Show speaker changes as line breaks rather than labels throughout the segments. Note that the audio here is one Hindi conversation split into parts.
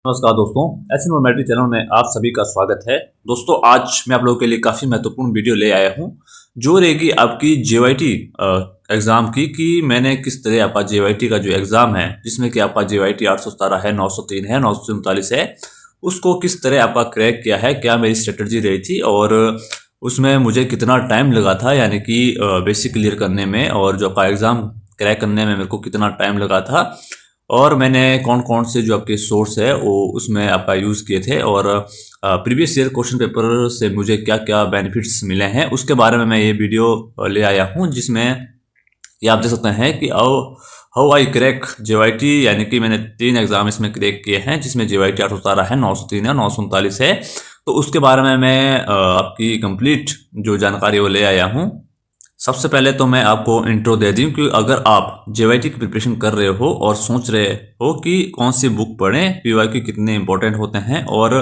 नमस्कार दोस्तों, एस नॉर्मेलिटी चैनल में आप सभी का स्वागत है। दोस्तों, आज मैं आप लोगों के लिए काफ़ी महत्वपूर्ण वीडियो ले आया हूं जो रहेगी आपकी जेवाईटी एग्ज़ाम की कि मैंने किस तरह आपका जेवाईटी का जो एग्ज़ाम है जिसमें कि आपका जेवाईटी 817 है, 903 है, 939 है, उसको किस तरह आपका क्रैक किया है, क्या मेरी स्ट्रेटजी रही थी और उसमें मुझे कितना टाइम लगा था, यानी कि बेसिक क्लियर करने में और जो आपका एग्ज़ाम क्रैक करने में मेरे को कितना टाइम लगा था और मैंने कौन कौन से जो आपके सोर्स है वो उसमें आपका यूज़ किए थे और प्रीवियस ईयर क्वेश्चन पेपर से मुझे क्या क्या बेनिफिट्स मिले हैं उसके बारे में मैं ये वीडियो ले आया हूँ, जिसमें ये आप देख सकते हैं कि हाउ आई क्रैक जेवाईटी, यानी कि मैंने 3 एग्जाम इसमें क्रैक किए हैं जिसमें जेवाईटी 817 है, 903 है, 939 है। तो उसके बारे में मैं आपकी कंप्लीट जो जानकारी वो ले आया हूँ। सबसे पहले तो मैं आपको इंट्रो दे दूं कि अगर आप जेवाईटी की प्रिपरेशन कर रहे हो और सोच रहे हो कि कौन सी बुक पढ़ें, पीवाईक्यू कितने इंपॉर्टेंट होते हैं और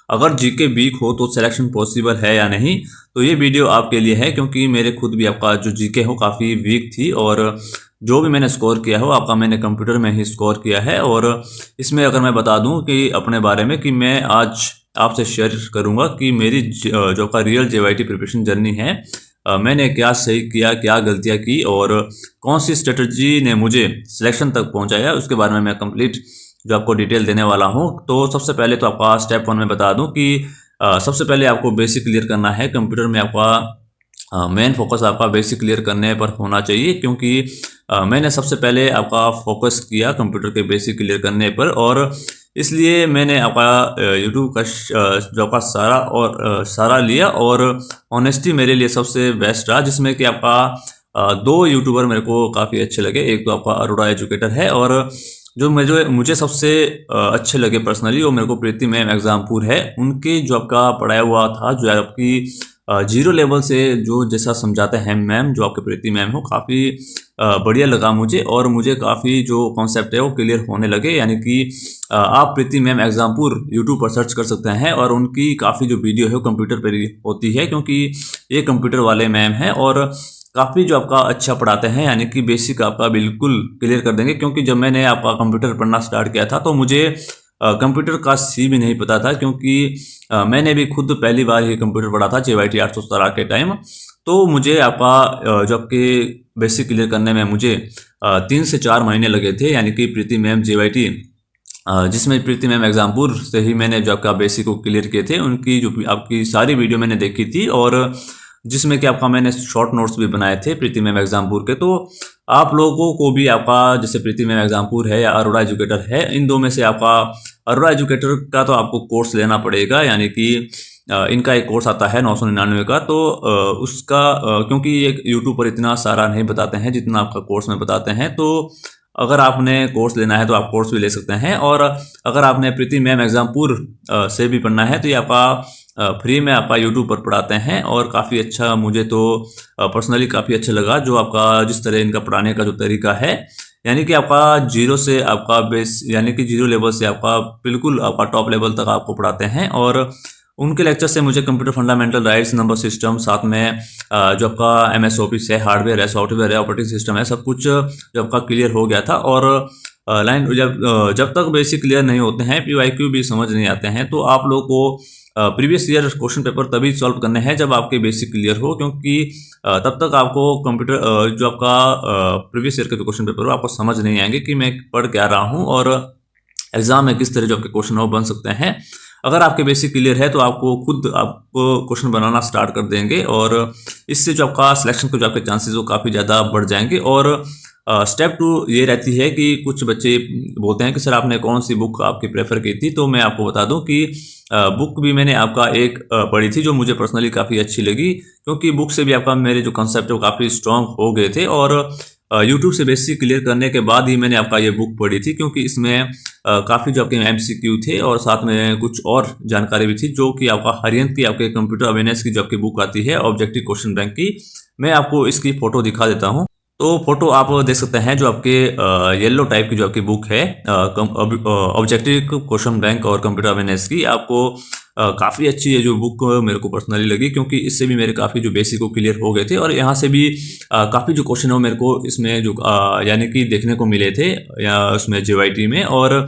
अगर जीके वीक हो तो सिलेक्शन पॉसिबल है या नहीं, तो ये वीडियो आपके लिए है क्योंकि मेरे खुद भी आपका जो जीके हो काफ़ी वीक थी और जो भी मैंने स्कोर किया हो आपका मैंने कंप्यूटर में ही स्कोर किया है। और इसमें अगर मैं बता दूं कि अपने बारे में कि मैं आज आपसे शेयर करूंगा कि मेरी जो का रियल जेवाईटी प्रिपरेशन जर्नी है, मैंने क्या सही किया, क्या गलतियां की और कौन सी स्ट्रेटजी ने मुझे सिलेक्शन तक पहुंचाया, उसके बारे में मैं कंप्लीट जो आपको डिटेल देने वाला हूं। तो सबसे पहले तो आपका स्टेप 1 में बता दूं कि सबसे पहले आपको बेसिक क्लियर करना है। कंप्यूटर में आपका मेन फोकस आपका बेसिक क्लियर करने पर होना चाहिए क्योंकि मैंने सबसे पहले आपका फोकस किया कंप्यूटर के बेसिक क्लियर करने पर और इसलिए मैंने आपका यूट्यूब का जो आपका सारा लिया और ऑनेस्टी मेरे लिए सबसे बेस्ट रहा, जिसमें कि आपका 2 यूट्यूबर मेरे को काफ़ी अच्छे लगे। एक तो आपका अरोड़ा एजुकेटर है और जो मुझे सबसे अच्छे लगे पर्सनली वो मेरे को प्रीति मैम एग्जामपुर है। उनके जो आपका पढ़ाया हुआ था, जो आपकी जीरो लेवल से जो जैसा समझाते हैं मैम, जो आपके प्रीति मैम हो, काफ़ी बढ़िया लगा मुझे और मुझे काफ़ी जो कॉन्सेप्ट है वो क्लियर होने लगे। यानी कि आप प्रीति मैम एग्जामपुर यूट्यूब पर सर्च कर सकते हैं और उनकी काफ़ी जो वीडियो है वो कंप्यूटर पर होती है क्योंकि ये कंप्यूटर वाले मैम हैं और काफ़ी जो आपका अच्छा पढ़ाते हैं, यानी कि बेसिक आपका बिल्कुल क्लियर कर देंगे। क्योंकि जब मैंने आपका कंप्यूटर पढ़ना स्टार्ट किया था तो मुझे कंप्यूटर का सी भी नहीं पता था क्योंकि मैंने भी खुद पहली बार ही कंप्यूटर पढ़ा था जेवाईटी 817 के टाइम। तो मुझे आपका जो आपके बेसिक क्लियर करने में मुझे 3 से 4 महीने लगे थे, यानी कि प्रीति मैम जेवाईटी जिसमें प्रीति मैम एग्जामपुर से ही मैंने जो आपका बेसिक को क्लियर किए थे। उनकी जो आपकी सारी वीडियो मैंने देखी थी और जिसमें कि आपका मैंने शॉर्ट नोट्स भी बनाए थे प्रीति मैम एग्जामपुर के। तो आप लोगों को भी आपका जैसे प्रीति मैम एग्जामपुर है या अरोड़ा एजुकेटर है, इन दो में से आपका अरोड़ा एजुकेटर का तो आपको कोर्स लेना पड़ेगा, यानी कि इनका एक कोर्स आता है 999 का। तो उसका क्योंकि ये यूट्यूब पर इतना सारा नहीं बताते हैं जितना आपका कोर्स में बताते हैं, तो अगर आपने कोर्स लेना है तो आप कोर्स भी ले सकते हैं। और अगर आपने प्रीति मैम एग्जामपुर से भी पढ़ना है तो ये आपका फ्री में आपका यूट्यूब पर पढ़ाते हैं और काफ़ी अच्छा, मुझे तो पर्सनली काफ़ी अच्छा लगा जो आपका जिस तरह इनका पढ़ाने का जो तरीका है, यानी कि आपका जीरो से आपका बेस, यानी कि जीरो लेवल से आपका बिल्कुल आपका टॉप लेवल तक आपको पढ़ाते हैं। और उनके लेक्चर से मुझे computer fundamental rights, number system, साथ में जो आपका MS ऑफिस है, हार्डवेयर है, सॉफ्टवेयर है, ऑपरेटिंग सिस्टम है, सब कुछ जो आपका क्लियर हो गया था। और लाइन जब तक बेसिक क्लियर नहीं होते हैं, पीवाईक्यू भी समझ नहीं आते हैं, तो आप लोगों को प्रीवियस ईयर क्वेश्चन पेपर तभी सॉल्व करने हैं जब आपके बेसिक क्लियर हो, क्योंकि तब तक आपको कंप्यूटर जो आपका प्रीवियस ईयर के जो क्वेश्चन पेपर हो आपको समझ नहीं आएंगे कि मैं पढ़ क्या रहा हूँ और एग्जाम में किस तरह जो आपके क्वेश्चन हो बन सकते हैं। अगर आपके बेसिक क्लियर है तो आपको खुद आपको क्वेश्चन बनाना स्टार्ट कर देंगे और इससे जो आपका सिलेक्शन के जो आपके चांसेस वो काफ़ी ज़्यादा बढ़ जाएंगे। और स्टेप 2 ये रहती है कि कुछ बच्चे बोलते हैं कि सर आपने कौन सी बुक आपकी प्रेफर की थी, तो मैं आपको बता दूं कि बुक भी मैंने आपका एक पढ़ी थी जो मुझे पर्सनली काफ़ी अच्छी लगी, क्योंकि बुक से भी आपका मेरे जो कंसेप्ट है वो काफ़ी स्ट्रॉन्ग हो गए थे। और यूट्यूब से बेसिक क्लियर करने के बाद ही मैंने आपका ये बुक पढ़ी थी, क्योंकि इसमें काफ़ी जो आपके MCQ थे और साथ में कुछ और जानकारी भी थी, जो कि आपका हरियंत की आपके कंप्यूटर अवेयरनेस की जो आपकी बुक आती है ऑब्जेक्टिव क्वेश्चन बैंक की। मैं आपको इसकी फ़ोटो दिखा देता हूँ। तो फोटो आप देख सकते हैं जो आपके येलो टाइप की जो आपकी बुक है ऑब्जेक्टिव क्वेश्चन बैंक और कंप्यूटर अवेयरनेस की, आपको काफ़ी अच्छी ये जो बुक मेरे को पर्सनली लगी, क्योंकि इससे भी मेरे काफ़ी जो बेसिक को क्लियर हो गए थे और यहाँ से भी काफ़ी जो क्वेश्चन हो मेरे को इसमें जो यानी कि देखने को मिले थे या उसमें जेवाईटी में। और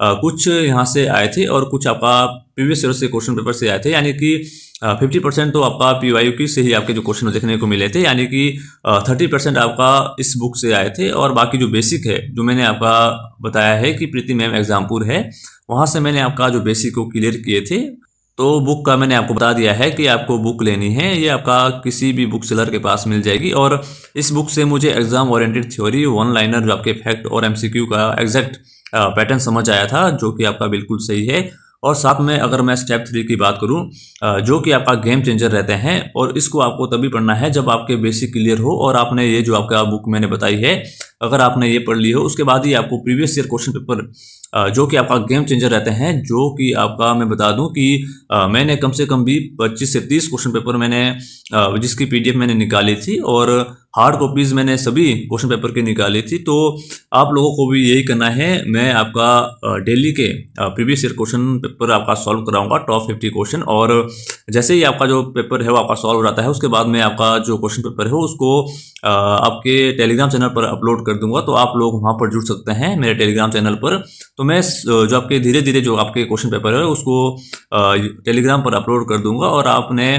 कुछ यहाँ से आए थे और कुछ आपका प्रीवियस ईयर से क्वेश्चन पेपर से आए थे, यानी कि 50% तो आपका PYQ से ही आपके जो क्वेश्चन देखने को मिले थे, यानी कि 30% आपका इस बुक से आए थे। और बाकी जो बेसिक है, जो मैंने आपका बताया है कि प्रीति मैम एग्जामपुर है, वहाँ से मैंने आपका जो बेसिक को क्लियर किए थे। तो बुक का मैंने आपको बता दिया है कि आपको बुक लेनी है, ये आपका किसी भी बुक सेलर के पास मिल जाएगी। और इस बुक से मुझे exam oriented theory, one liner जो आपके फैक्ट और MCQ का एग्जैक्ट पैटर्न समझ आया था, जो कि आपका बिल्कुल सही है। और साथ में अगर मैं स्टेप 3 की बात करूं, जो कि आपका गेम चेंजर रहते हैं, और इसको आपको तभी पढ़ना है जब आपके बेसिक क्लियर हो और आपने ये जो आपका बुक मैंने बताई है, अगर आपने ये पढ़ ली हो, उसके बाद ही आपको प्रीवियस ईयर क्वेश्चन पेपर जो कि आपका गेम चेंजर रहते हैं, जो कि आपका मैं बता दूं कि मैंने कम से कम भी 25 से 30 क्वेश्चन पेपर मैंने जिसकी PDF मैंने निकाली थी, और हार्ड कॉपीज मैंने सभी क्वेश्चन पेपर की निकाली थी। तो आप लोगों को भी यही करना है। मैं आपका डेली के प्रीवियस ईयर क्वेश्चन पेपर आपका सॉल्व कराऊंगा, टॉप 50 क्वेश्चन। और जैसे ही आपका जो पेपर है वो आपका सॉल्व हो जाता है, उसके बाद में आपका जो क्वेश्चन पेपर है उसको आपके टेलीग्राम चैनल पर अपलोड कर दूंगा। तो आप लोग वहां पर जुड़ सकते हैं मेरे टेलीग्राम चैनल पर। तो मैं जो आपके धीरे धीरे जो आपके क्वेश्चन पेपर है उसको टेलीग्राम पर अपलोड कर दूंगा। और आपने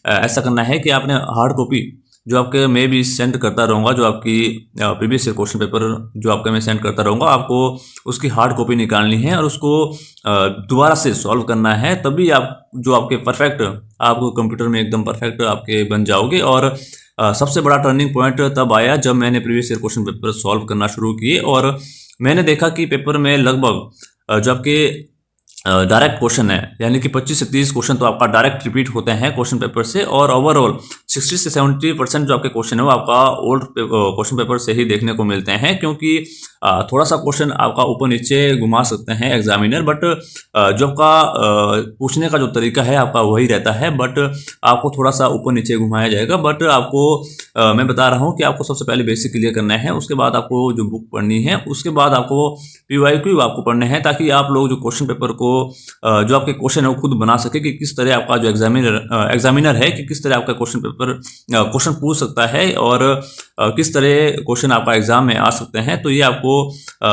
ऐसा करना है कि आपने हार्ड कॉपी जो आपके मैं भी सेंड करता रहूँगा, जो आपकी प्रीवियस ईयर क्वेश्चन पेपर जो आपका मैं सेंड करता रहूँगा, आपको उसकी हार्ड कॉपी निकालनी है और उसको दोबारा से सॉल्व करना है। तभी आप जो आपके परफेक्ट, आपको कंप्यूटर में एकदम परफेक्ट आपके बन जाओगे। और सबसे बड़ा टर्निंग पॉइंट तब आया जब मैंने previous year question paper solve करना शुरू किए, और मैंने देखा कि पेपर में लगभग जो आपके डायरेक्ट क्वेश्चन है, यानी कि 25 से 30 क्वेश्चन तो आपका डायरेक्ट रिपीट होते हैं क्वेश्चन पेपर से। और ओवरऑल 60 से 70% जो आपके क्वेश्चन है वो आपका ओल्ड क्वेश्चन पेपर से ही देखने को मिलते हैं, क्योंकि थोड़ा सा क्वेश्चन आपका ऊपर नीचे घुमा सकते हैं एग्जामिनर, बट जो आपका पूछने का जो तरीका है आपका वही रहता है, बट आपको थोड़ा सा ऊपर नीचे घुमाया जाएगा। बट आपको मैं बता रहा हूँ कि आपको सबसे पहले बेसिक क्लियर करना है, उसके बाद आपको जो बुक पढ़नी है, उसके बाद आपको PYQ आपको पढ़ने हैं, ताकि आप लोग जो क्वेश्चन पेपर को जो आपके क्वेश्चन है वो खुद बना सके कि किस तरह आपका जो एग्जामिनर है कि किस तरह आपका क्वेश्चन पेपर क्वेश्चन पूछ सकता है, और किस तरह क्वेश्चन आपका एग्जाम में आ सकते हैं। तो ये आपको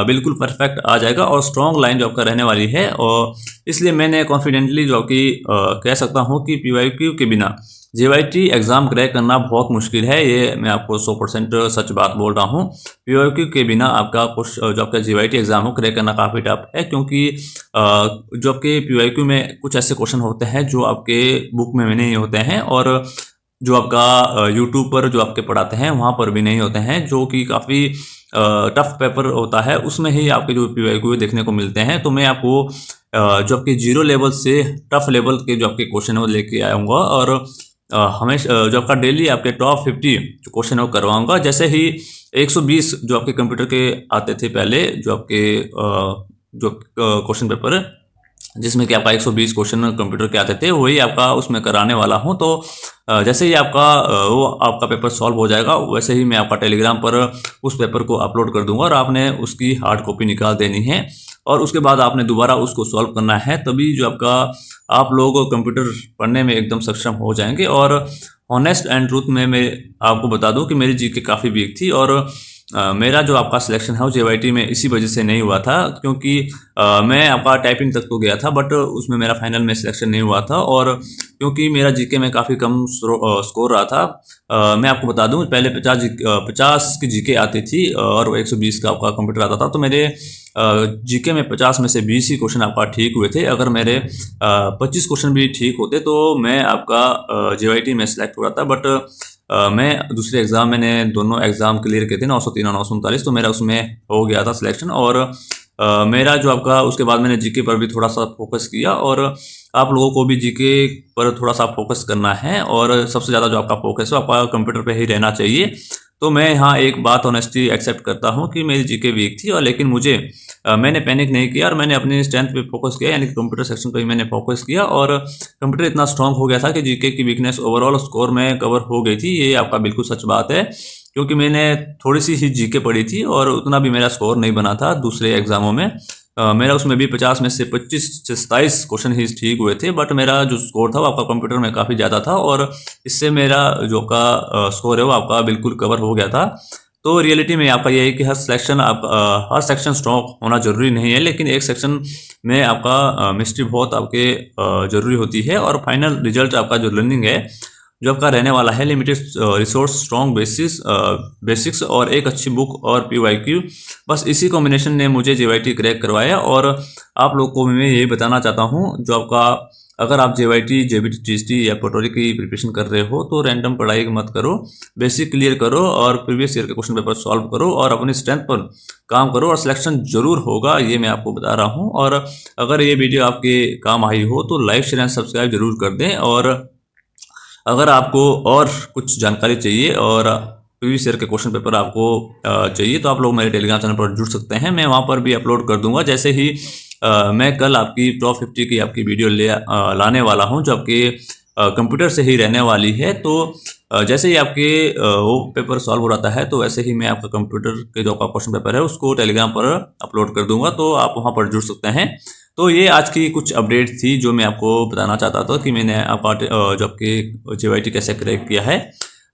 बिल्कुल परफेक्ट आ जाएगा और स्ट्रॉन्ग लाइन जो आपका रहने वाली है। और इसलिए मैंने कॉन्फिडेंटली जो कि कह सकता हूँ कि PYQ के बिना JYT एग्जाम क्रैक करना बहुत मुश्किल है। ये मैं आपको 100% सच बात बोल रहा हूँ। PYQ के बिना आपका जो आपका JYT एग्जाम हो क्रैक करना काफ़ी टफ है, क्योंकि जो आपके PYQ में कुछ ऐसे क्वेश्चन होते हैं जो आपके बुक में नहीं होते हैं, और जो आपका यूट्यूब पर जो आपके पढ़ाते हैं वहाँ पर भी नहीं होते हैं, जो कि काफ़ी टफ पेपर होता है, उसमें ही आपके जो PYQ देखने को मिलते हैं। तो मैं आपको जो आपके 0 लेवल से टफ लेवल के जो आपके क्वेश्चन है वो लेके आऊँगा, और हमेशा जो आपका डेली आपके टॉप 50 जो क्वेश्चन है वो करवाऊँगा। जैसे ही 120 जो आपके कंप्यूटर के आते थे पहले, जो आपके जो क्वेश्चन पेपर जिसमें कि आपका 120 क्वेश्चन कंप्यूटर के आते थे, वही आपका उसमें कराने वाला हूं। तो जैसे ही आपका वो आपका पेपर सॉल्व हो जाएगा, वैसे ही मैं आपका टेलीग्राम पर उस पेपर को अपलोड कर दूंगा, और आपने उसकी हार्ड कॉपी निकाल देनी है, और उसके बाद आपने दोबारा उसको सॉल्व करना है। तभी जो आपका आप लोग कंप्यूटर पढ़ने में एकदम सक्षम हो जाएंगे। और ऑनेस्ट एंड ट्रूथ में मैं आपको बता दूं कि मेरी जीके काफ़ी वीक थी, और मेरा जो आपका सिलेक्शन है वो JYT में इसी वजह से नहीं हुआ था, क्योंकि मैं आपका टाइपिंग तक तो गया था, बट उसमें मेरा फाइनल में सिलेक्शन नहीं हुआ था। और क्योंकि मेरा जीके में काफ़ी कम स्कोर रहा था, मैं आपको बता दूं पहले 50 की जीके आती थी और 120 का आपका कंप्यूटर आता था। तो मेरे जीके में 50 में से 20 ही क्वेश्चन आपका ठीक हुए थे। अगर मेरे 25 क्वेश्चन भी ठीक होते तो मैं आपका JYT में सिलेक्ट हो रहा था। बट मैं दूसरे एग्ज़ाम मैंने दोनों एग्ज़ाम क्लियर किए थे, 903 और 939, तो मेरा उसमें हो गया था सिलेक्शन। और मेरा जो आपका उसके बाद मैंने जीके पर भी थोड़ा सा फोकस किया, और आप लोगों को भी जीके पर थोड़ा सा फोकस करना है, और सबसे ज़्यादा जो आपका फोकस है आपका कंप्यूटर पे ही रहना चाहिए। तो मैं यहाँ एक बात ऑनेस्टली एक्सेप्ट करता हूँ कि मेरी जीके वीक थी, और लेकिन मैंने पैनिक नहीं किया, और मैंने अपनी स्ट्रेंथ पे फोकस किया, यानी कि कंप्यूटर सेक्शन पे ही मैंने फोकस किया, और कंप्यूटर इतना स्ट्रांग हो गया था कि जीके की वीकनेस ओवरऑल स्कोर में कवर हो गई थी। ये आपका बिल्कुल सच बात है, क्योंकि मैंने थोड़ी सी ही जीके पढ़ी थी और उतना भी मेरा स्कोर नहीं बना था दूसरे एग्जामों में। मेरा उसमें भी 50 में से 25 से 27 क्वेश्चन ही ठीक हुए थे, बट मेरा जो स्कोर था वो आपका कंप्यूटर में काफ़ी ज़्यादा था, और इससे मेरा जो आपका स्कोर है वो आपका बिल्कुल कवर हो गया था। तो रियलिटी में आपका ये है कि हर सेक्शन स्ट्रॉन्ग होना ज़रूरी नहीं है, लेकिन एक सेक्शन में आपका मिस्ट्री बहुत आपके ज़रूरी होती है। और फाइनल रिजल्ट आपका जो लर्निंग है जो आपका रहने वाला है लिमिटेड रिसोर्स, स्ट्रॉन्ग बेसिक्स और एक अच्छी बुक और PYQ, बस इसी कॉम्बिनेशन ने मुझे JYT क्रैक करवाया। और आप लोग को मैं यही बताना चाहता हूँ, जो आपका अगर आप JYT, JBT, TST या पटोरी की प्रिपरेशन कर रहे हो तो रैंडम पढ़ाई मत करो, बेसिक क्लियर करो और प्रीवियस ईयर के क्वेश्चन पेपर सॉल्व करो और अपनी स्ट्रेंथ पर काम करो और सिलेक्शन जरूर होगा, ये मैं आपको बता रहा हूँ। और अगर ये वीडियो आपके काम आई हो तो लाइक, शेयर एंड सब्सक्राइब जरूर कर दें। और अगर आपको और कुछ जानकारी चाहिए और प्रीवियस ईयर के क्वेश्चन पेपर आपको चाहिए तो आप लोग मेरे टेलीग्राम चैनल पर जुड़ सकते हैं, मैं वहाँ पर भी अपलोड कर दूंगा। जैसे ही मैं कल आपकी टॉप 50 की आपकी वीडियो लाने वाला हूँ जो आपके कंप्यूटर से ही रहने वाली है। तो जैसे ही आपके वो पेपर सॉल्व हो जाता है तो वैसे ही मैं आपका कंप्यूटर के जो आपका क्वेश्चन पेपर है उसको टेलीग्राम पर अपलोड कर दूंगा, तो आप वहाँ पर जुड़ सकते हैं। तो ये आज की कुछ अपडेट थी जो मैं आपको बताना चाहता था कि मैंने आपका जो आपके JYT कैसे क्रैक किया है।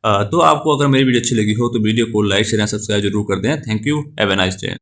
तो आपको अगर मेरी वीडियो अच्छी लगी हो तो वीडियो को लाइक, शेयर एंड सब्सक्राइब जरूर कर दें। Thank you, have a nice day.